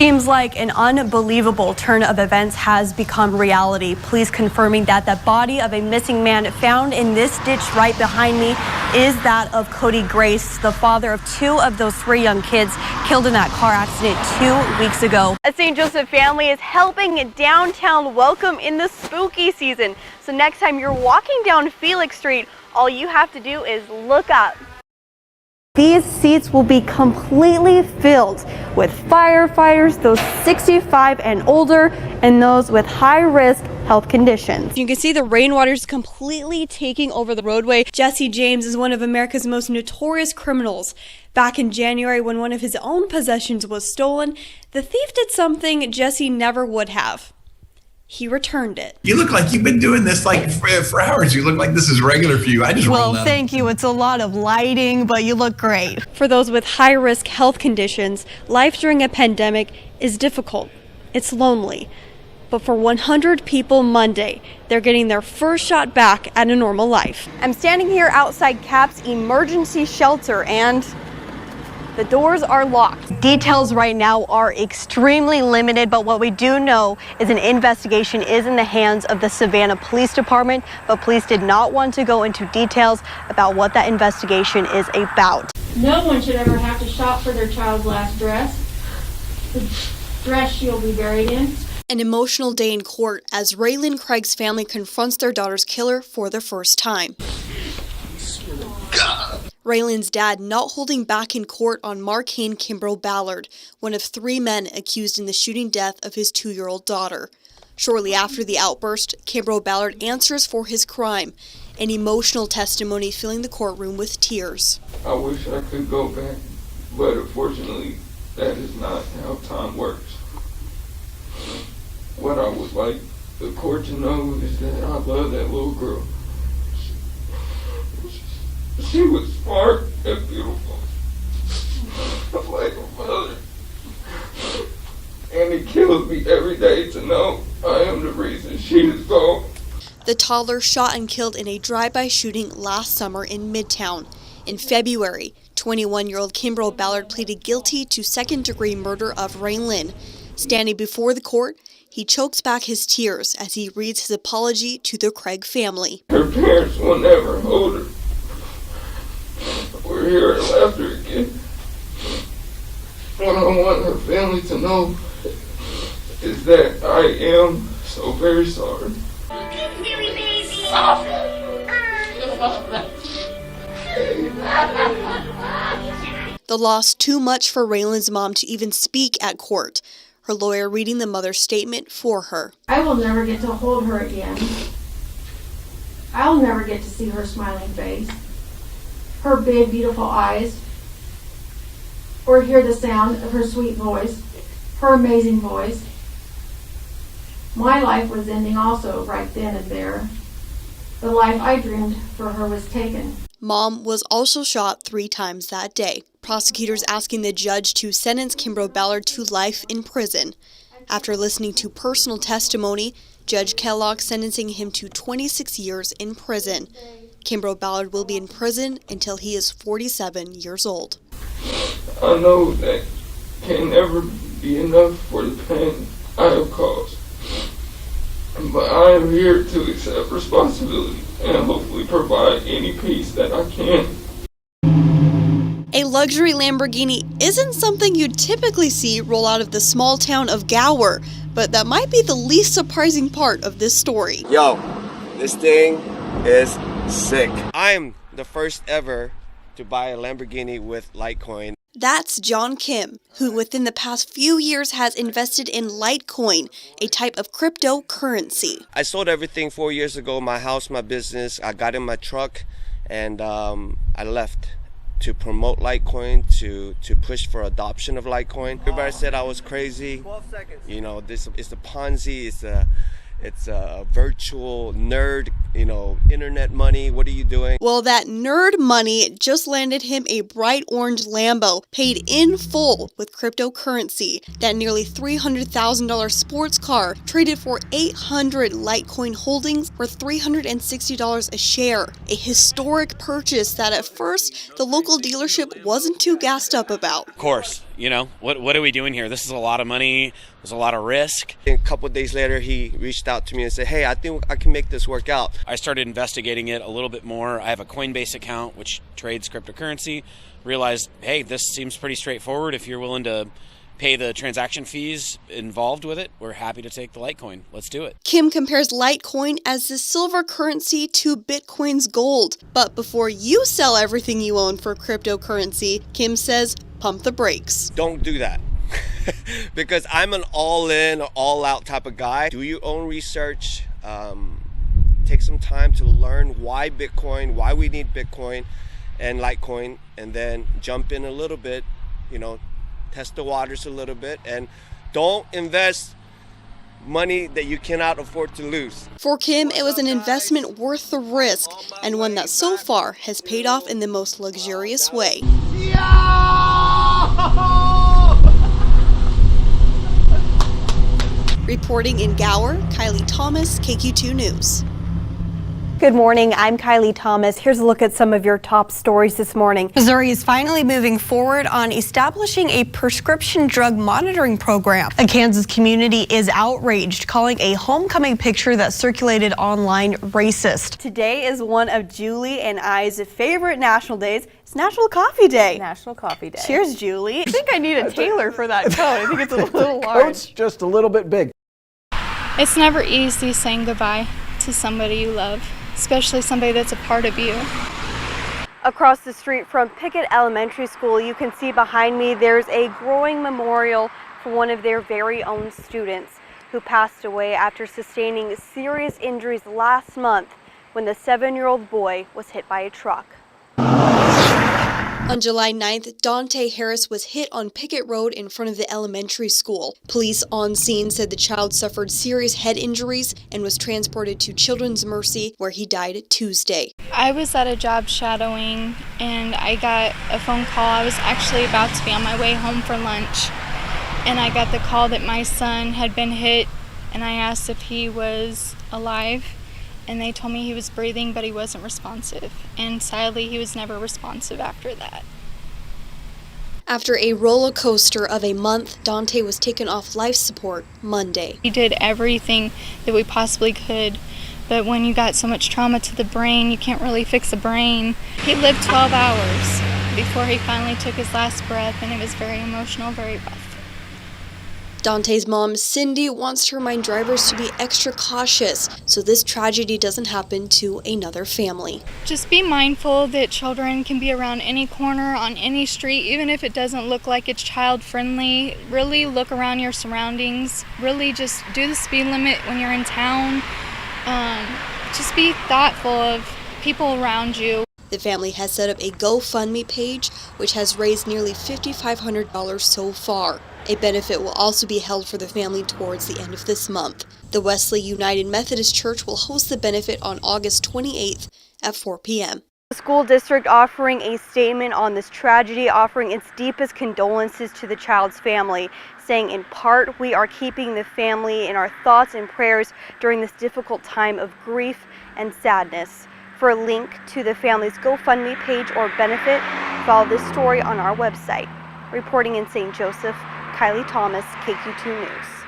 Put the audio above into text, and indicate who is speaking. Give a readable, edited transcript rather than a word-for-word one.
Speaker 1: Seems like an unbelievable turn of events has become reality. Police confirming that the body of a missing man found in this ditch right behind me is that of Cody Grace, the father of two of those three young kids killed in that car accident 2 weeks ago. A St. Joseph family is helping downtown welcome in the spooky season. So next time you're walking down Felix Street, all you have to do is look up. These seats will be completely filled with firefighters, those 65 and older, and those with high-risk health conditions. You can see the rainwater's completely taking over the roadway. Jesse James is one of America's most notorious criminals. Back in January, when one of his own possessions was stolen, the thief did something Jesse never would have. He returned it.
Speaker 2: You look like you've been doing this like for hours. You look like this is regular for you. I just
Speaker 1: Well, thank you. It's a lot of lighting, but you look great. For those with high-risk health conditions, life during a pandemic is difficult. It's lonely. But for 100 people Monday, they're getting their first shot back at a normal life. I'm standing here outside CAP's emergency shelter and the doors are locked. Details right now are extremely limited, but what we do know is an investigation is in the hands of the Savannah Police Department, but police did not want to go into details about what that investigation is about.
Speaker 3: No one should ever have to shop for their child's last dress, the dress she'll be buried in.
Speaker 1: An emotional day in court as Raylan Craig's family confronts their daughter's killer for the first time. Raylan's dad not holding back in court on Marcane Kimbrough Ballard, one of three men accused in the shooting death of his 2-year-old daughter. Shortly after the outburst, Kimbrough Ballard answers for his crime, an emotional testimony filling the courtroom with tears.
Speaker 4: I wish I could go back, but unfortunately, that is not how time works. What I would like the court to know is that I love that little girl. She was smart and beautiful, like a mother. And it kills me every day to know I am the reason she is gone.
Speaker 1: The toddler shot and killed in a drive-by shooting last summer in Midtown. In February, 21-year-old Kimbrough Ballard pleaded guilty to second-degree murder of Raylan. Standing before the court, he chokes back his tears as he reads his apology to the Craig family.
Speaker 4: Her parents will never hold her. We're here at Laughter again. What I want her family to know is that I am so very sorry.
Speaker 1: The loss too much for Raylan's mom to even speak at court. Her lawyer reading the mother's statement for her.
Speaker 3: I will never get to hold her again. I'll never get to see her smiling face, her big, beautiful eyes, or hear the sound of her sweet voice, her amazing voice. My life was ending also right then and there. The life I dreamed for her was taken.
Speaker 1: Mom was also shot 3 times that day. Prosecutors asking the judge to sentence Kimbrough Ballard to life in prison. After listening to personal testimony, Judge Kellogg sentencing him to 26 years in prison. Kimbrough Ballard will be in prison until he is 47 years old.
Speaker 4: I know that can never be enough for the pain I have caused. But I am here to accept responsibility and hopefully provide any peace that I can.
Speaker 1: A luxury Lamborghini isn't something you'd typically see roll out of the small town of Gower, but that might be the least surprising part of this story.
Speaker 5: Yo, this thing is sick.
Speaker 6: I'm the first ever to buy a Lamborghini with Litecoin.
Speaker 1: That's John Kim, who within the past few years has invested in Litecoin, a type of cryptocurrency.
Speaker 6: I sold everything 4 years ago, my house, my business. I got in my truck and I left to promote Litecoin, to push for adoption of Litecoin. Everybody said I was crazy.
Speaker 5: 12 seconds.
Speaker 6: You know, this it's a Ponzi, it's a virtual nerd, internet money. What are you doing?
Speaker 1: Well, that nerd money just landed him a bright orange Lambo, paid in full with cryptocurrency. That nearly $300,000 sports car traded for 800 Litecoin holdings for $360 a share. A historic purchase that at first the local dealership wasn't too gassed up about.
Speaker 6: Of course,
Speaker 7: you know, what are we doing here? This is a lot of money. There's a lot of risk.
Speaker 6: A couple of days later, he reached out to me and said, hey, I think I can make this work out.
Speaker 7: I started investigating it a little bit more. I have a Coinbase account, which trades cryptocurrency. Realized, hey, this seems pretty straightforward. If you're willing to pay the transaction fees involved with it, we're happy to take the Litecoin. Let's do it.
Speaker 8: Kim compares Litecoin as the silver currency to Bitcoin's gold. But before you sell everything you own for cryptocurrency, Kim says, pump the brakes.
Speaker 6: Don't do that. Because I'm an all-in or all-out type of guy. Do your own research. Take some time to learn why Bitcoin, why we need Bitcoin and Litecoin, and then jump in a little bit, you know, test the waters a little bit, and don't invest money that you cannot afford to lose.
Speaker 8: For Kim, it was an investment worth the risk, and one that so far has paid off in the most luxurious way. Reporting in Gower, Kilee Thomas, KQ2 News.
Speaker 1: Good morning, I'm Kilee Thomas. Here's a look at some of your top stories this morning. Missouri is finally moving forward on establishing a prescription drug monitoring program. A Kansas community is outraged, calling a homecoming picture that circulated online racist. Today is one of Julie and I's favorite national days. It's National Coffee Day.
Speaker 9: National Coffee Day.
Speaker 1: Cheers, Julie. I think I need a tailor for that coat. I think it's a little large.
Speaker 10: Coat's just a little bit big.
Speaker 11: It's never easy saying goodbye to somebody you love, especially somebody that's a part of you.
Speaker 1: Across the street from Pickett Elementary School, you can see behind me there's a growing memorial for one of their very own students who passed away after sustaining serious injuries last month when the 7-year-old boy was hit by a truck.
Speaker 8: On July 9th, Dante Harris was hit on Pickett Road in front of the elementary school. Police on scene said the child suffered serious head injuries and was transported to Children's Mercy, where he died Tuesday.
Speaker 11: I was at a job shadowing and I got a phone call. I was actually about to be on my way home for lunch, and I got the call that my son had been hit, and I asked if he was alive, and they told me he was breathing but he wasn't responsive, and sadly he was never responsive after that.
Speaker 8: After a roller coaster of a month, Dante was taken off life support Monday.
Speaker 11: He did everything that we possibly could, but when you got so much trauma to the brain, you can't really fix a brain. He lived 12 hours before he finally took his last breath, and it was very emotional, very rough.
Speaker 8: Dante's mom, Cindy, wants to remind drivers to be extra cautious so this tragedy doesn't happen to another family.
Speaker 11: Just be mindful that children can be around any corner, on any street, even if it doesn't look like it's child-friendly. Really look around your surroundings. Really just do the speed limit when you're in town. Just be thoughtful of people around you.
Speaker 8: The family has set up a GoFundMe page, which has raised nearly $5,500 so far. A benefit will also be held for the family towards the end of this month. The Wesley United Methodist Church will host the benefit on August 28th at 4 p.m.
Speaker 1: The school district offering a statement on this tragedy, offering its deepest condolences to the child's family, saying in part, we are keeping the family in our thoughts and prayers during this difficult time of grief and sadness. For a link to the family's GoFundMe page or benefit, follow this story on our website. Reporting in St. Joseph, Kilee Thomas, KQ2 News.